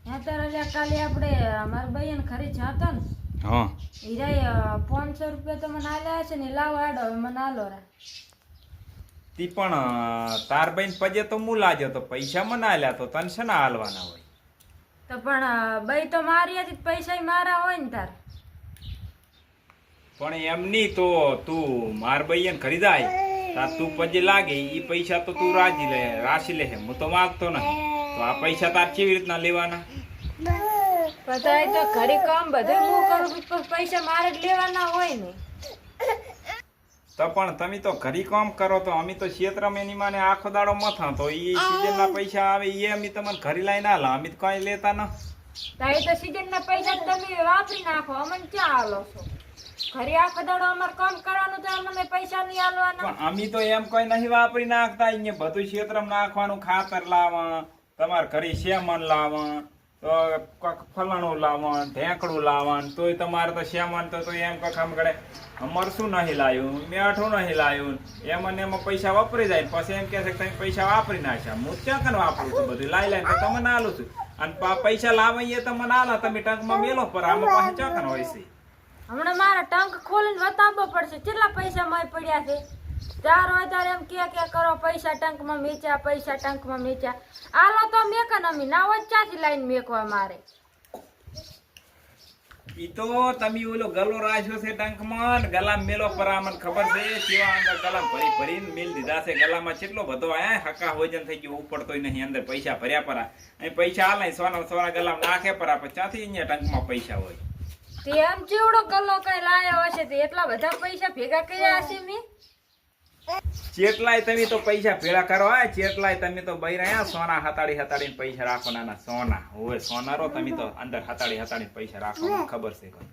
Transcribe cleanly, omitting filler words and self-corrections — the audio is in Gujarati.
અત્યારે કાલે આપણે અમારા ભાઈ ખરી જાતો ને હા હીરા 500 રૂપિયા તો મને આલ્યા છે ને લાવો આડો મને આલો રે તી પણ તાર બહેન પજે તો હું લાજો તો પૈસા મને આલ્યા તો તને શેના હાલવાના હોય તો પણ ભાઈ તો મારી હતી પૈસા મારા હોય ને તાર પણ એમ નહીં તો તું માર બહેન ખરીદાય તાર તું પજે લાગે ઈ પૈસા તો તું રાશી લે હું તો માગતો નહીં તો આ પૈસા તાર કેવી રીતના લેવાના બધાય તો ઘરે કામ બધું હું કરું પણ પૈસા મારે જ લેવાના હોય ને તો પણ તમે તો ઘરી કામ કરો તો અમે તો ક્ષેત્રમાં એની માને આખો દાડો મથા તો ઈ સીઝનના પૈસા આવે એ અમે તમને ઘરી લઈને આલા અમે તો કઈ લેતા ન તાઈ તો સીઝનના પૈસા તમે વાપરી નાખો અમને ક્યાં આલો છો ઘરે આખો દાડો અમાર કામ કરવાનું તો અમને પૈસા નહીં આલવાના પણ અમે તો એમ કઈ નહીં વાપરી નાખતા અહીંયા બધું ક્ષેત્રમાં નાખવાનું ખાતર લાવવા તમારે ઘરે શેમન લાવવા તો ફલાણું લાવવા ઢેંકડું લાવવા તોય તમારે તો શેમન તો એમ કખામ કરે મરસું નહીં લાવ્યું મેઠું નહીં લાવ્યું એમાં પૈસા વાપરી જાય પછી એમ કહે છે કે તમે પૈસા વાપરી નાખ્યા હું ક્યાં કને વાપરું છું બધું લાઈ લાઈને તો તમને આલું છું અને પૈસા લાવીએ તમને આલા તમે ટંકમાં મેલો પર આમાં પાસે ક્યાં કને હોય છે હમણાં મારા ટંક ખોલીને બતાવવો પડશે કેટલા પૈસા માય પડ્યા છે ચાર હોય ત્યારે એમ કે કરો પૈસા ટંકમાં મેચ્યા આલો તો મેકન અમી ના હોય ક્યાંથી લાઈન મેકવા મારે ઈ તો તમે ઓલો ગલો રાખ્યો છે ટંકમાં ગલામ મેલો પર મને ખબર છે કેવા અંદર ગલામ ભરીને મેલ દીધા છે ગલામાં કેટલો બધો આયા હકા હોજન થઈ ગયો ઉપડતોય નહીં અંદર પૈસા ભર્યા પર અહીં પૈસા આલે સોના ગલામ નાખે પર ક્યાંથી અહીંયા ટંકમાં પૈસા હોય તે એમ ચેવડો ગલ્લો કઈ લાયો હશે તે એટલા બધા પૈસા ભેગા કર્યા હશે મે ચેટલાય તમે તો પૈસા ભેળા કરો ચેટલાય તમે તો બૈરા સોના હતાડીને પૈસા રાખો નાના સોના હોય સોનારો તમે તો અંદર હતાડી પૈસા રાખો ખબર છે કોઈ